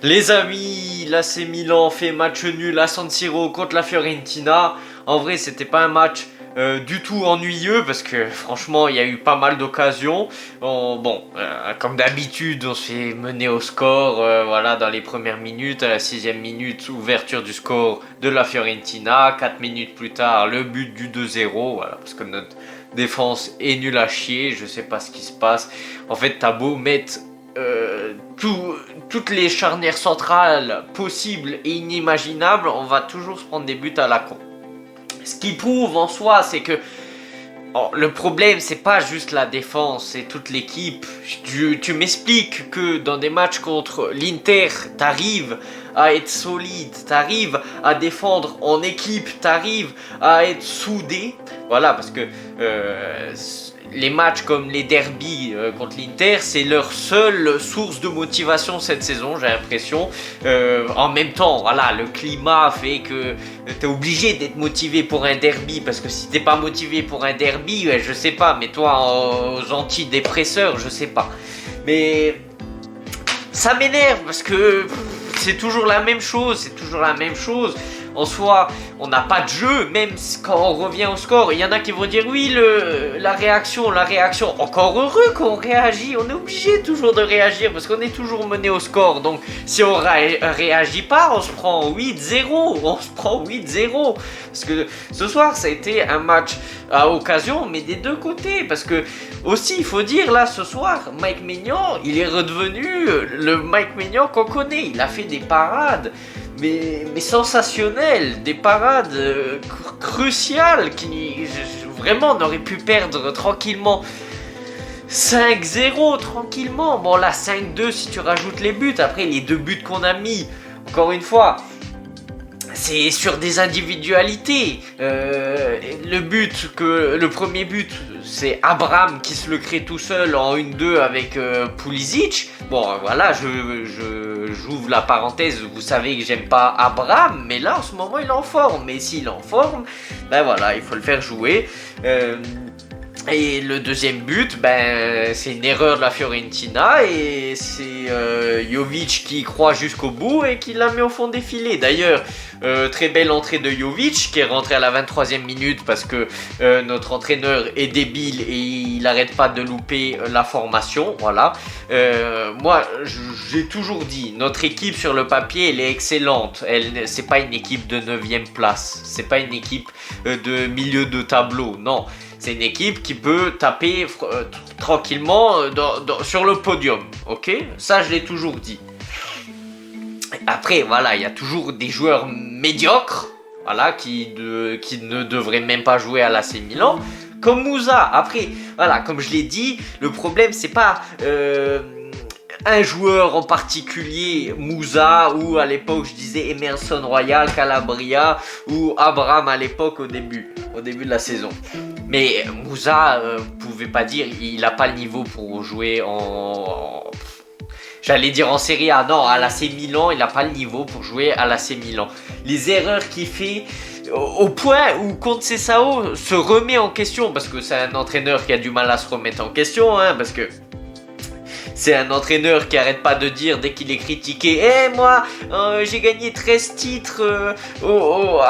Les amis, l'AC Milan fait match nul à San Siro contre la Fiorentina. En vrai, c'était pas un match du tout ennuyeux parce que franchement, il y a eu pas mal d'occasions. Comme d'habitude, on se fait mener au score. Voilà, dans les premières minutes, à la 6e minute, ouverture du score de la Fiorentina. 4 minutes plus tard, le but du 2-0. Voilà, parce que notre défense est nulle à chier. Je sais pas ce qui se passe. En fait, t'as beau mettre toutes les charnières centrales possibles et inimaginables, on va toujours se prendre des buts à la con. Ce qui prouve en soi, c'est que le problème, c'est pas juste la défense, c'est toute l'équipe. Tu m'expliques que dans des matchs contre l'Inter, t'arrives à être solide, t'arrives à défendre en équipe, t'arrives à être soudé. Voilà, parce que les matchs comme les derbies contre l'Inter, c'est leur seule source de motivation cette saison, j'ai l'impression. En même temps, voilà, le climat fait que t'es obligé d'être motivé pour un derby, parce que si t'es pas motivé pour un derby, je sais pas, mets-toi aux antidépresseurs, je sais pas. Mais ça m'énerve parce que c'est toujours la même chose, En soi, on n'a pas de jeu, même quand on revient au score. Il y en a qui vont dire oui, la réaction. Encore heureux qu'on réagit. On est obligé toujours de réagir parce qu'on est toujours mené au score. Donc, si on réagit pas, on se prend 8-0. Parce que ce soir, ça a été un match à occasion, mais des deux côtés. Parce que, aussi, il faut dire, là, ce soir, Mike Maignan, il est redevenu le Mike Maignan qu'on connaît. Il a fait des parades. Mais sensationnel, des parades cruciales qui vraiment on aurait pu perdre tranquillement 5-0 tranquillement. Bon là 5-2 si tu rajoutes les buts, après les deux buts qu'on a mis, encore une fois, c'est sur des individualités. Le premier but, c'est Abraham qui se le crée tout seul en 1-2 avec Pulisic. Bon, voilà, j'ouvre la parenthèse. Vous savez que j'aime pas Abraham, mais là, en ce moment, il est en forme. Et s'il est en forme, ben voilà, il faut le faire jouer. Et le deuxième but, c'est une erreur de la Fiorentina et c'est Jovic qui croit jusqu'au bout et qui l'a mis au fond des filets. D'ailleurs, très belle entrée de Jovic qui est rentré à la 23e minute parce que notre entraîneur est débile et il n'arrête pas de louper la formation. Voilà. Moi, j'ai toujours dit, notre équipe sur le papier, elle est excellente. C'est pas une équipe de 9e place. C'est pas une équipe de milieu de tableau. Non. C'est une équipe qui peut taper tranquillement sur le podium, ok? Ça, je l'ai toujours dit. Après, voilà, il y a toujours des joueurs médiocres, voilà, qui ne devraient même pas jouer à l'AC Milan, comme Moussa. Après, voilà, comme je l'ai dit, le problème, c'est pas un joueur en particulier, Moussa, ou à l'époque je disais Emerson Royal, Calabria, ou Abraham à l'époque au début de la saison. Mais Moussa, vous pouvez pas dire, il a pas le niveau pour jouer j'allais dire en Serie A, non, à l'AC Milan, il a pas le niveau pour jouer à l'AC Milan. Les erreurs qu'il fait, au point où Conceição se remet en question, parce que c'est un entraîneur qui a du mal à se remettre en question, hein, parce que c'est un entraîneur qui arrête pas de dire dès qu'il est critiqué moi j'ai gagné 13 titres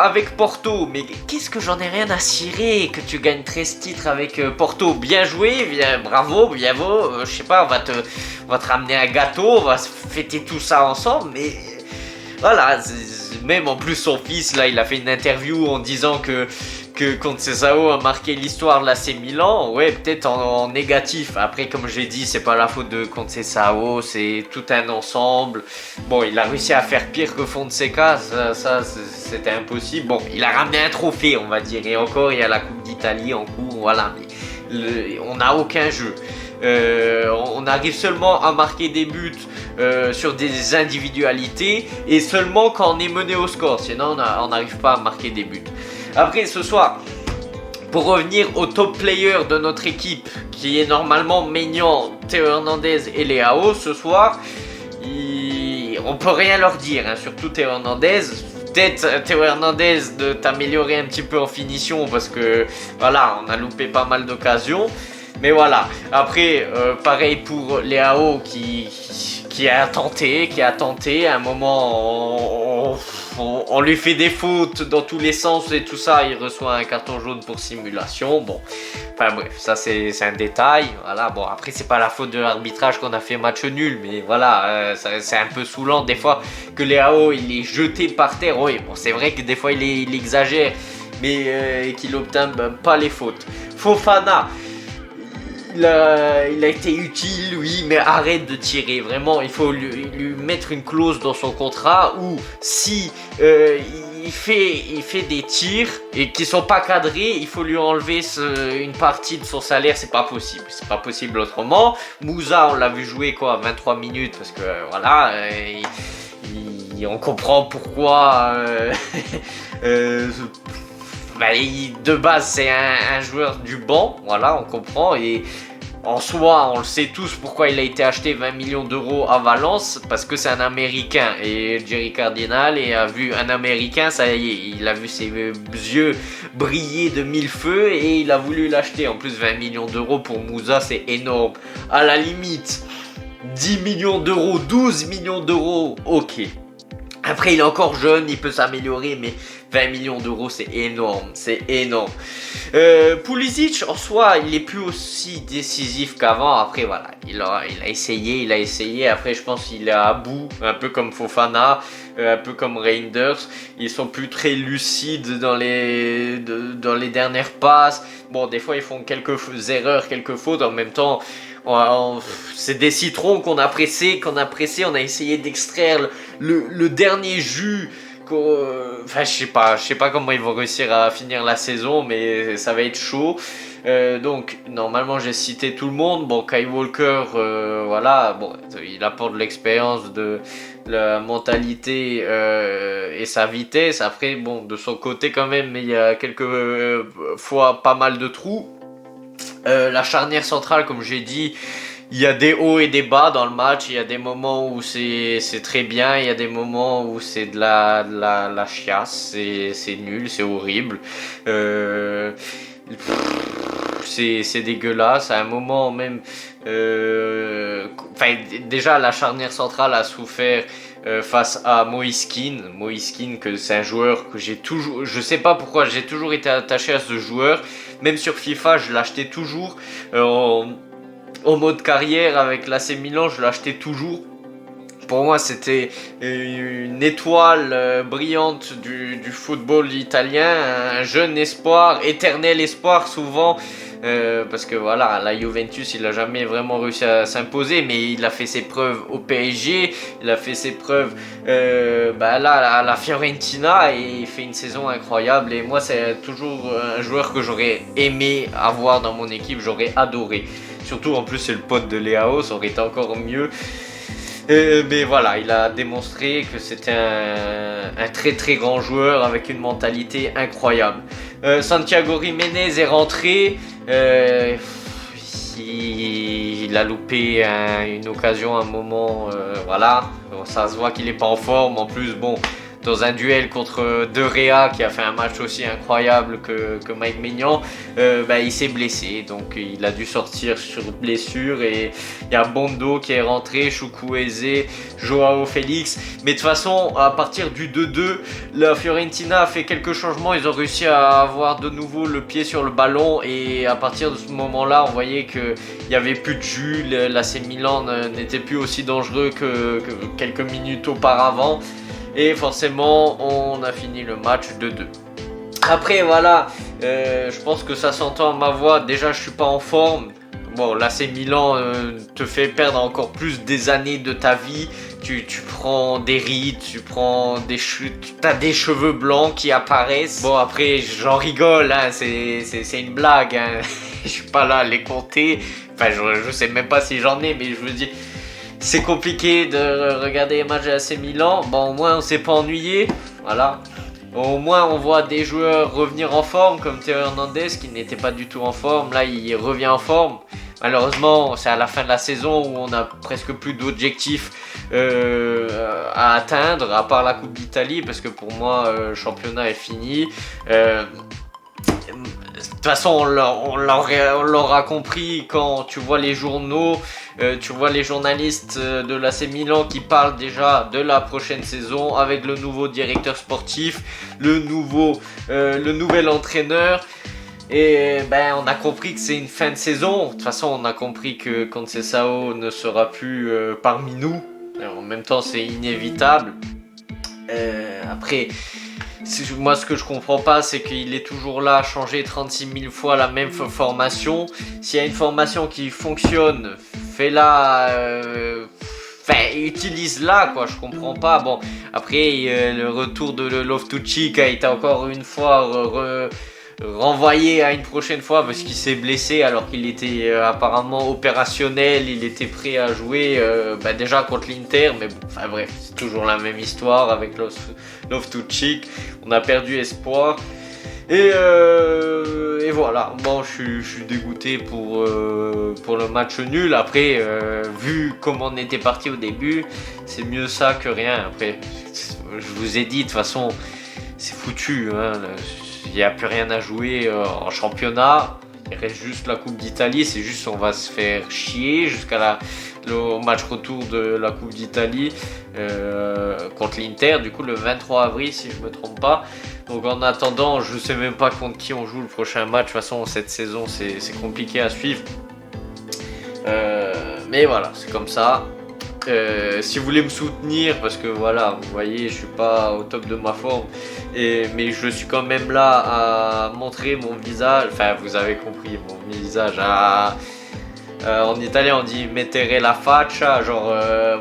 avec Porto. Mais qu'est-ce que j'en ai rien à cirer que tu gagnes 13 titres avec Porto. Bien joué, bravo, je sais pas, on va te ramener un gâteau, on va se fêter tout ça ensemble. Mais voilà, même en plus son fils là, il a fait une interview en disant que Conceição a marqué l'histoire de l'AC Milan. Ouais, peut-être en négatif. Après, comme j'ai dit, c'est pas la faute de Conceição, c'est tout un ensemble. Bon, il a réussi à faire pire que Fonseca, ça c'était impossible. Bon, il a ramené un trophée, on va dire, et encore il y a la Coupe d'Italie en cours, voilà. Mais on n'a aucun jeu. On arrive seulement à marquer des buts sur des individualités et seulement quand on est mené au score. Sinon, on n'arrive pas à marquer des buts. Après, ce soir, pour revenir aux top players de notre équipe, qui est normalement Maignan, Théo Hernandez et Leao, ce soir, on peut rien leur dire, hein, surtout Théo Hernandez. Peut-être Théo Hernandez de t'améliorer un petit peu en finition parce que voilà, on a loupé pas mal d'occasions. Mais voilà, après, pareil pour Leao qui qui a tenté. À un moment, on lui fait des fautes dans tous les sens et tout ça. Il reçoit un carton jaune pour simulation. Bon, enfin bref, ça c'est un détail. Voilà, bon, après, c'est pas la faute de l'arbitrage qu'on a fait match nul, mais voilà, c'est un peu saoulant des fois que Leao il est jeté par terre. Oui, bon, c'est vrai que des fois il exagère, mais qu'il obtient pas les fautes. Fofana. Il a été utile, oui, mais arrête de tirer. Vraiment, il faut lui mettre une clause dans son contrat où si il fait des tirs et qui sont pas cadrés, il faut lui enlever une partie de son salaire. C'est pas possible. C'est pas possible autrement. Moussa, on l'a vu jouer 23 minutes parce que voilà, on comprend pourquoi. De base, c'est un joueur du banc, voilà, on comprend. Et en soi, on le sait tous pourquoi il a été acheté 20 millions d'euros à Valence, parce que c'est un Américain. Et Jerry Cardinal a vu un Américain, ça y est, il a vu ses yeux briller de mille feux et il a voulu l'acheter. En plus, 20 millions d'euros pour Moussa, c'est énorme. À la limite, 10 millions d'euros, 12 millions d'euros, ok. Après, il est encore jeune, il peut s'améliorer, mais 20 millions d'euros, c'est énorme, Pulisic, en soi, il est plus aussi décisif qu'avant. Après, voilà, il a essayé. Après, je pense qu'il est à bout, un peu comme Fofana, un peu comme Reinders. Ils sont plus très lucides dans les dernières passes. Bon, des fois, ils font quelques erreurs, quelques fautes. En même temps, c'est des citrons qu'on a pressés, on a essayé d'extraire le dernier jus. Enfin, je sais pas comment ils vont réussir à finir la saison, mais ça va être chaud. Donc, normalement, j'ai cité tout le monde. Bon, Kyle Walker, voilà, bon, il apporte de l'expérience, de la mentalité et sa vitesse. Après, bon, de son côté quand même, il y a quelques fois pas mal de trous. La charnière centrale, comme j'ai dit, il y a des hauts et des bas dans le match. Il y a des moments où c'est très bien, il y a des moments où c'est de la chiasse, c'est nul, c'est horrible. C'est dégueulasse. À un moment même, déjà la charnière centrale a souffert face à Moise Kean, que c'est un joueur que je sais pas pourquoi, j'ai toujours été attaché à ce joueur. Même sur FIFA, je l'achetais toujours en mode carrière avec l'AC Milan, je l'achetais toujours. Pour moi, c'était une étoile brillante du football italien, un jeune espoir, éternel espoir souvent. Parce que voilà, la Juventus, il n'a jamais vraiment réussi à s'imposer, mais il a fait ses preuves au PSG, il a fait ses preuves là à la Fiorentina et il fait une saison incroyable. Et moi, c'est toujours un joueur que j'aurais aimé avoir dans mon équipe, j'aurais adoré. Surtout en plus, c'est le pote de Leao, ça aurait été encore mieux. Mais voilà, il a démontré que c'était un très très grand joueur avec une mentalité incroyable. Santiago Jiménez est rentré. Il a loupé une occasion, un moment. Voilà, ça se voit qu'il n'est pas en forme. En plus, bon, dans un duel contre De Gea qui a fait un match aussi incroyable que Mike Maignan, il s'est blessé, donc il a dû sortir sur blessure. Et il y a Bondo qui est rentré, Chukwueze, Joao Félix. Mais de toute façon, à partir du 2-2, la Fiorentina a fait quelques changements. Ils ont réussi à avoir de nouveau le pied sur le ballon, et à partir de ce moment-là, on voyait qu'il n'y avait plus de jus. L'AC Milan n'était plus aussi dangereux que quelques minutes auparavant. Et forcément, on a fini le match 2-2. Après, voilà, je pense que ça s'entend à ma voix. Déjà, je suis pas en forme. Bon, l'AC Milan te fait perdre encore plus des années de ta vie. Tu prends des rides, tu prends des chutes, t'as des cheveux blancs qui apparaissent. Bon, après, j'en rigole, hein, c'est une blague. Hein. Je suis pas là à les compter. Enfin, je sais même pas si j'en ai, mais je veux dire... C'est compliqué de regarder les matchs de l'AC Milan. Bon, au moins on s'est pas ennuyé. Voilà. Au moins on voit des joueurs revenir en forme, comme Théo Hernandez qui n'était pas du tout en forme. Là, il revient en forme. Malheureusement, c'est à la fin de la saison où on a presque plus d'objectifs à atteindre, à part la Coupe d'Italie, parce que pour moi, le championnat est fini. toute façon, on l'aura compris quand tu vois les journaux, tu vois les journalistes de l'AC Milan qui parlent déjà de la prochaine saison avec le nouveau directeur sportif, le nouvel entraîneur. Et ben, on a compris que c'est une fin de saison. De toute façon, on a compris que Conceição ne sera plus parmi nous. En même temps, c'est inévitable. Après, moi, ce que je comprends pas, c'est qu'il est toujours là à changer 36 000 fois la même formation. S'il y a une formation qui fonctionne, fais-la. Utilise-la, quoi. Je comprends pas. Bon, après, le retour de Loftus-Cheek a été encore une fois renvoyé à une prochaine fois parce qu'il s'est blessé alors qu'il était apparemment opérationnel, il était prêt à jouer déjà contre l'Inter, mais bon, enfin bref, c'est toujours la même histoire avec Loftus-Cheek. On a perdu espoir et voilà. Bon, je suis dégoûté pour le match nul. Après, vu comment on était parti au début, c'est mieux ça que rien. Après, je vous ai dit, de toute façon, c'est foutu, hein. Il n'y a plus rien à jouer en championnat. Il reste juste la Coupe d'Italie. C'est juste on va se faire chier jusqu'à le match retour de la Coupe d'Italie contre l'Inter. Du coup, le 23 avril, si je ne me trompe pas. Donc en attendant, je ne sais même pas contre qui on joue le prochain match. De toute façon, cette saison, c'est compliqué à suivre. Mais voilà, c'est comme ça. Si vous voulez me soutenir, parce que voilà, vous voyez, je suis pas au top de ma forme, mais je suis quand même là à montrer mon visage. Enfin, vous avez compris, mon visage. En italien, on dit mettere la faccia, genre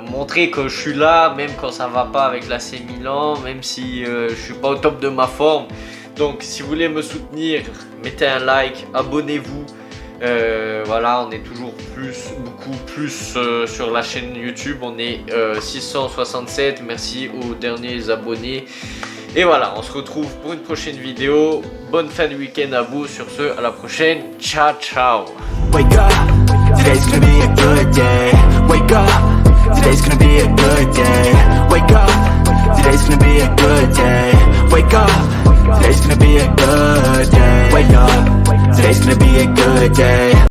montrer que je suis là, même quand ça va pas avec l'AC Milan, même si je suis pas au top de ma forme. Donc, si vous voulez me soutenir, mettez un like, abonnez-vous. Voilà, on est toujours beaucoup plus sur la chaîne YouTube. On est 667. Merci aux derniers abonnés. Et voilà, on se retrouve pour une prochaine vidéo. Bonne fin de week-end à vous. Sur ce, à la prochaine. Ciao, ciao. Wake up, today's gonna be a good day. Wake up, today's gonna be a good day. Wake up, today's gonna be a good day. Wake up, today's gonna be a good day. Wake up, today's gonna be a good day.